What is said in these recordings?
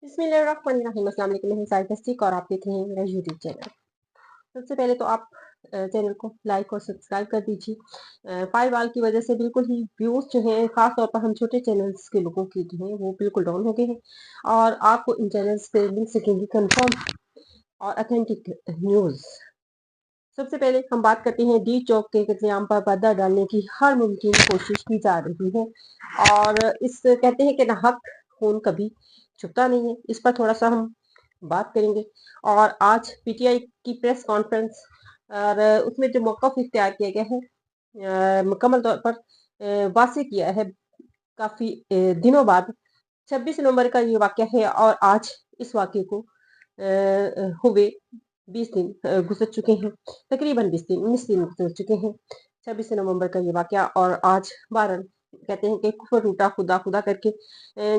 बिस्मिल्लाहिर्रहमानिर्रहीम। अस्सलाम वालेकुम, मैं हूं साहिद तस्दीक और आप देख रहे हैं मेरा यूट्यूब चैनल। सबसे पहले तो आप चैनल को लाइक और सब्सक्राइब कर दीजिए। फायरवॉल की वजह से बिल्कुल ही व्यूज जो हैं, खास तौर पर हम छोटे चैनल्स के लोगों की जो हैं वो बिल्कुल डाउन हो गए हैं और आपको इन चैनल्स पे मिल सकेंगी कंफर्म और ऑथेंटिक न्यूज। सबसे पहले हम बात करते हैं डी चौक के कत्लेआम पर पर्दा डालने की हर मुमकिन कोशिश की जा रही है और इस कहते हैं कि नाहक खून कभी छुपता नहीं है। इस पर थोड़ा सा हम बात करेंगे। और आज पीटीआई की प्रेस कॉन्फ्रेंस और उसमें जो मौक़िफ़ इख्तियार किया गया है, मुकम्मल तौर पर वाक़ई किया है काफ़ी दिनों बाद। 26 नवंबर का ये वाक़या है और आज इस वाक़ये को हुए 20 दिन गुजर चुके हैं। तकरीबन 19 दिन गुजर चुके हैं 26 नवंबर का ये वाक़या और आज 12 कहते हैं कि कुफर रूठा खुदा खुदा करके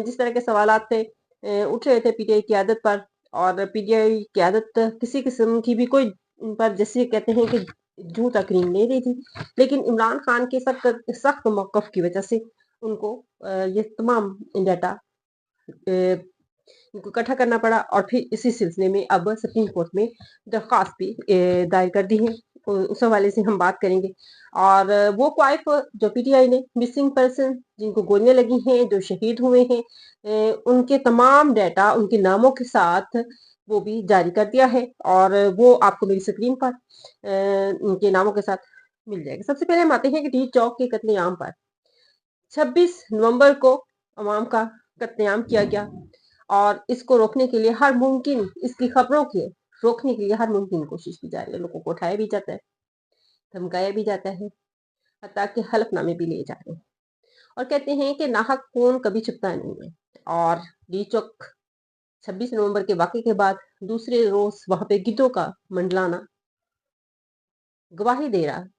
जिस तरह के सवालात थे उठ रहे थे पीटीआई क़यादत पर। और पीटीआई क़यादत किसी किस्म की भी कोई उन पर जैसे कहते हैं कि जूं तक नहीं ले रही थी, लेकिन इमरान खान के सख्त मौक़िफ़ की वजह से उनको ये तमाम डाटा उनको इकट्ठा करना पड़ा और फिर इसी सिलसिले में अब सुप्रीम कोर्ट में दरख्वास्त भी दायर कर दी है। उस हवाले से हम बात करेंगे। और वो क्वाइफ जो पीटीआई ने मिसिंग पर्सन जिनको गोलियां लगी हैं, जो शहीद हुए हैं, उनके तमाम डाटा उनके नामों के साथ वो भी जारी कर दिया है और वो आपको मेरी स्क्रीन पर उनके नामों के साथ मिल जाएगा। सबसे पहले हम आते हैं कि डी चौक के कत्लेआम पर 26 नवंबर को अवाम का कत्लेआम किया गया और इसको रोकने के लिए हर मुमकिन इसकी खबरों के रोकने के लिए हर मुमकिन कोशिश की जा रही है। लोगों को उठाया भी जाता है, धमकाया भी जाता है, हत्ता के हलफनामे भी लिए जा रहे हैं और कहते हैं कि नाहक खून कभी छुपता नहीं है। और डी चौक 26 नवंबर के वाक़ये के बाद दूसरे रोज वहां पे गिद्धों का मंडलाना गवाही दे रहा है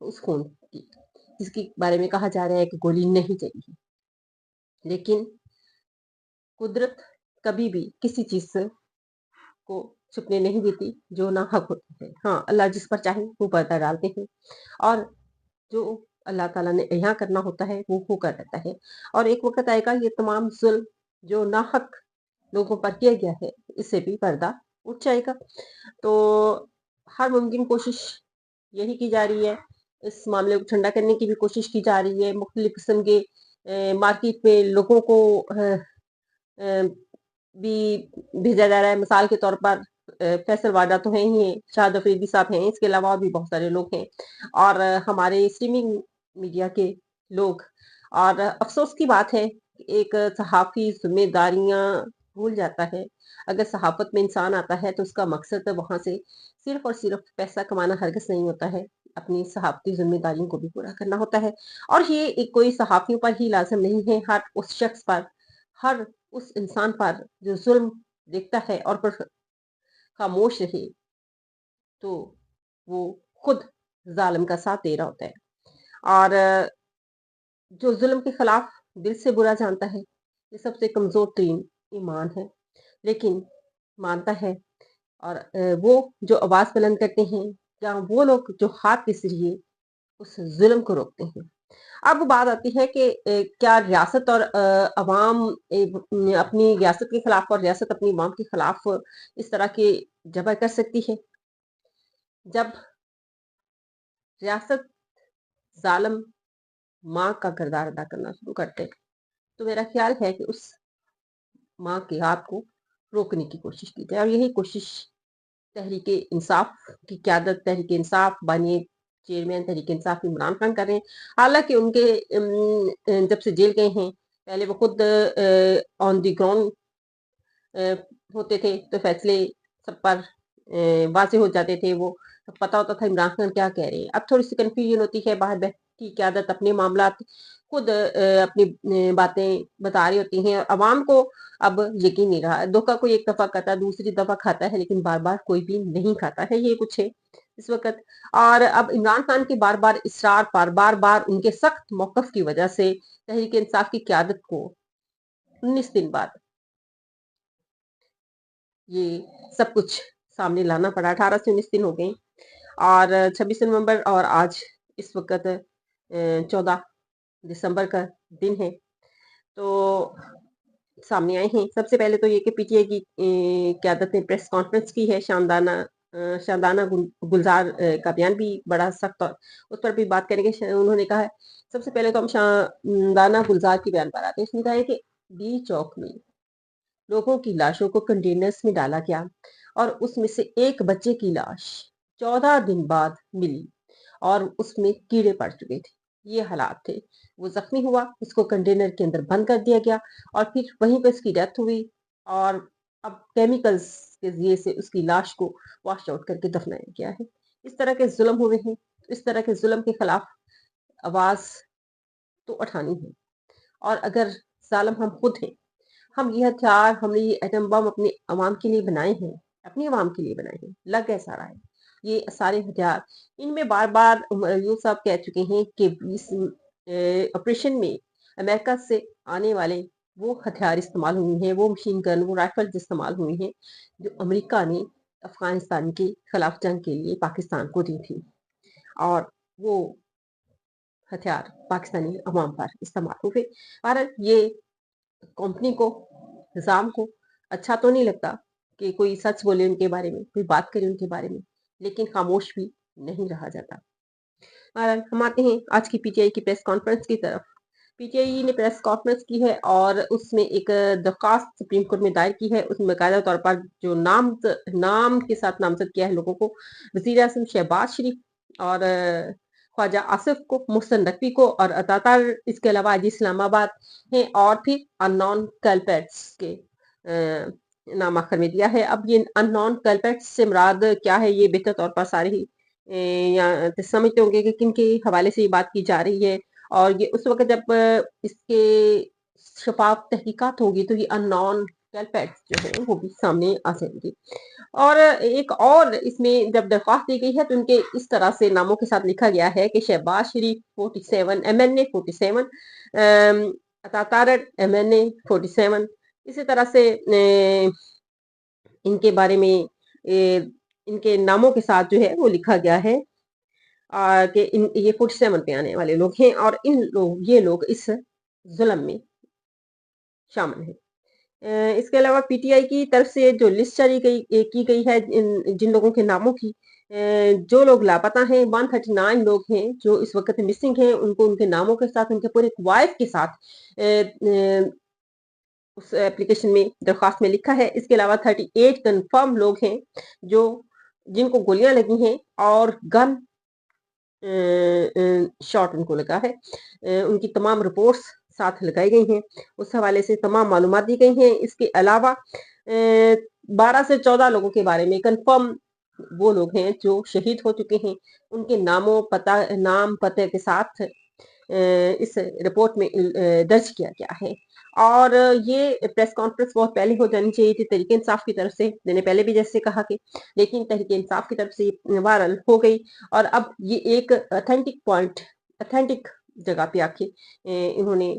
उस खून की, जिसके बारे में कहा जा रहा है कि गोली नहीं चली है। लेकिन कुदरत कभी भी किसी चीज को छुपने नहीं देती जो नाहक होती है। हाँ, अल्लाह जिस पर चाहे वो पर्दा डालते हैं और जो अल्लाह ताला ने यहाँ करना होता है वो कर देता है। और एक वक्त आएगा ये तमाम जुल्म जो नाहक लोगों पर किया गया है इससे भी पर्दा उठ जाएगा। तो हर मुमकिन कोशिश यही की जा रही है, इस मामले को ठंडा करने की भी कोशिश की जा रही है। मुख्तलिफ किस्म के मार्केट में लोगों को भी भेजा जा रहा है। मिसाल के तौर पर फैसल वाडा तो है ही है, शाहिद अफरीदी साहब हैं, इसके अलावा और भी बहुत सारे लोग हैं और हमारे स्ट्रीमिंग मीडिया के लोग। और अफसोस की बात है कि एक सहाफ़ी ज़िम्मेदारियाँ भूल जाता है। अगर सहाफ़त में इंसान आता है तो उसका मकसद वहाँ से सिर्फ़ और सिर्फ़ पैसा कमाना हरगिज़ नहीं होता है, अपनी सहाफ़ती ज़िम्मेदारियों को भी पूरा करना होता है। और ये एक कोई सहाफ़ियों पर ही लाज़िम नहीं है, हर उस शख्स पर, हर उस इंसान पर जो ज़ुल्म देखता है और फिर खामोश रहे, तो वो खुद ज़ालिम का साथ दे रहा होता है। और जो ज़ुल्म के खिलाफ दिल से बुरा जानता है, ये सबसे कमज़ोर तरीन ईमान है, लेकिन मानता है। और वो जो आवाज़ बुलंद करते हैं या वो लोग जो हाथ के ज़रिए उस ज़ुल्म को रोकते हैं। अब बात आती है कि क्या रियासत और अवाम अपनी रियासत के खिलाफ और रियासत अपनी अवाम के खिलाफ इस तरह के जबर कर सकती है? जब रियासत ज़ालिम माँ का किरदार अदा करना शुरू करते, तो मेरा ख्याल है कि उस माँ के हाथ को रोकने की कोशिश की जाए और यही कोशिश तहरीके इंसाफ की क़यादत, तहरीके इंसाफ बानी चेयरमैन तहरीके इंसाफ इमरान खान कर रहे हैं। हालाँकि उनके जब से जेल गए हैं, पहले वो खुद ऑन द ग्राउंड होते थे तो फैसले सब पर वाज़ेह हो जाते थे, वो पता होता था इमरान खान क्या कह रहे हैं। अब थोड़ी-सी कन्फ्यूजन होती है, बाहर की क़यादत अपने मामलात खुद अपनी बातें बता रही होती हैं। अवाम को अब यकीन नहीं रहा। धोखा कोई एक दफ़ा खाता है, दूसरी दफ़ा खाता है, लेकिन बार-बार कोई भी नहीं खाता है, ये कुछ है इस वक़्त। और अब इमरान खान के बार-बार इसरार पर, बार-बार उनके सख्त मौक़िफ़ की वजह से तहरीक इंसाफ की क़यादत को 19 दिन बाद ये सब कुछ सामने लाना पड़ा। 18 से 19 दिन हो गए और 26 नवंबर और आज इस वक़्त 14 दिसंबर का दिन है। तो सामने आए हैं। सबसे पहले तो ये कि पीटीआई की क़यादत ने प्रेस कॉन्फ्रेंस की है। शानदाना गुलजार का बयान भी बड़ा सख्त, उस पर भी बात करेंगे। उन्होंने कहा है, सबसे पहले तो हम शानदाना गुलजार के बयान पर आते हैं। उसने कहा है कि डी चौक में लोगों की लाशों को कंटेनर्स में डाला गया और उसमें से एक बच्चे की लाश 14 दिन बाद मिली और उसमें कीड़े पड़ चुके थे। ये हालात थे। वो जख्मी हुआ, उसको कंटेनर के अंदर बंद कर दिया गया और फिर वहीं पे उसकी डेथ हुई और अब केमिकल्स के जरिए से उसकी लाश को वॉश आउट करके दफनाया गया है। इस तरह के जुल्म हुए हैं। इस तरह के जुल्म के खिलाफ आवाज तो उठानी है। और अगर जालिम हम खुद हैं, हम ये हथियार, हमने ये एटम बम अपनी आवाम के लिए बनाए हैं, अपनी आवाम के लिए बनाए हैं, लग गए सारा है ये सारे हथियार। इनमें बार बार यूं साहब कह चुके हैं कि इस ऑपरेशन में अमेरिका से आने वाले वो हथियार इस्तेमाल हुए हैं, वो मशीन गन, वो राइफल इस्तेमाल हुए हैं जो अमेरिका ने अफगानिस्तान के खिलाफ जंग के लिए पाकिस्तान को दी थी और वो हथियार पाकिस्तानी अवाम पर इस्तेमाल हुए। भारत ये कंपनी को, निजाम को अच्छा तो नहीं लगता कि कोई सच बोले उनके बारे में, कोई बात करे उनके बारे में, लेकिन खामोश भी नहीं रहा जाता। बहरहाल हम आते हैं आज की पीटीआई की प्रेस कॉन्फ्रेंस की तरफ। पीटीआई ने प्रेस कॉन्फ्रेंस की है और उसमें एक दरख्वास्त सुप्रीम कोर्ट में दायर की है। उसमें बाकायदा तौर पर जो नाम के साथ नामजद किया है लोगों को, वजीर आजम शहबाज शरीफ और ख्वाजा आसिफ को, मोहसन नकवी को और अतातार, इसके अलावा आज इस्लामाबाद हैं और फिर अननोन कल्प्रेट्स के नाम आखिर में दिया है। अब ये अननोन कल्प्रेट्स से मुराद क्या है, ये बेहतर तौर पर सारे ही या तो समझते होंगे कि किन के हवाले से ये बात की जा रही है और ये उस वक्त जब इसके शफाफ तहकीकात होगी तो ये अननोन कल्प्रेट्स जो है वो भी सामने आ जाएंगे। और एक और इसमें जब दरख्वास्त दी गई है तो उनके इस तरह से नामों के साथ लिखा गया है कि शहबाज शरीफ 47, एमएनए 47, अतातार एमएनए 47। इसी तरह से इनके बारे में इनके नामों के साथ जो है वो लिखा गया है कि ये 47 पे आने वाले लोग हैं और ये लोग इस जुल्म में शामिल हैं। इसके अलावा पीटीआई की तरफ से जो लिस्ट जारी की गई है जिन लोगों के नामों की, जो लोग लापता हैं 139 लोग हैं जो इस वक्त मिसिंग हैं, उनको उनके नामों के साथ, उनके पूरे वाइफ के साथ उस एप्लीकेशन में, दरख्वास्त में लिखा है। इसके अलावा 38 कंफर्म लोग हैं जो जिनको गोलियां लगी हैं और गन शॉट उनको लगा है। उनकी तमाम रिपोर्ट्स साथ लगाई गई हैं, उस हवाले से तमाम मालूमात दी गई हैं। इसके अलावा 12 से 14 लोगों के बारे में कंफर्म वो लोग हैं जो शहीद हो चुके हैं, उनके नाम पते के साथ इस रिपोर्ट में दर्ज किया गया है। और ये प्रेस कॉन्फ्रेंस बहुत पहले हो जानी चाहिए थी तहरीक इंसाफ की तरफ से, मैंने पहले भी जैसे कहा कि, लेकिन तहरीक इंसाफ की तरफ से वायरल हो गई और अब ये एक ऑथेंटिक जगह पे आके इन्होंने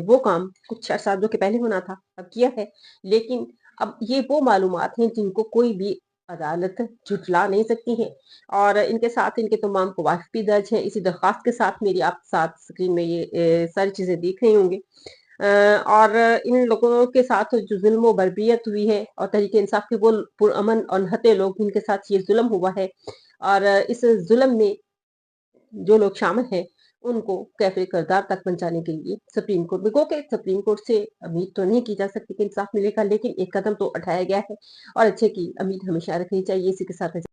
वो काम कुछ अरसा के पहले होना था अब किया है। लेकिन अब ये वो मालूमात हैं जिनको कोई भी अदालत झुठला नहीं सकती है और इनके साथ इनके तमाम गवाह भी दर्ज है। इसी दरख्वास्त के साथ मेरी आप साथ स्क्रीन में ये सारी चीजें देख रही होंगे और इन लोगों के साथ जो जुल्म बर्बियत हुई है और तहरीक इंसाफ के वो पुरअमन और निहत्थे लोग जिनके साथ ये जुल्म हुआ है और इस जुल्म में जो लोग शामिल हैं उनको कैफे करदार तक पहुंचाने के लिए सुप्रीम कोर्ट में, के सुप्रीम कोर्ट से उम्मीद तो नहीं की जा सकती कि इंसाफ मिलेगा, लेकिन एक कदम तो उठाया गया है और अच्छे की उम्मीद हमेशा रखनी चाहिए। इसी के साथ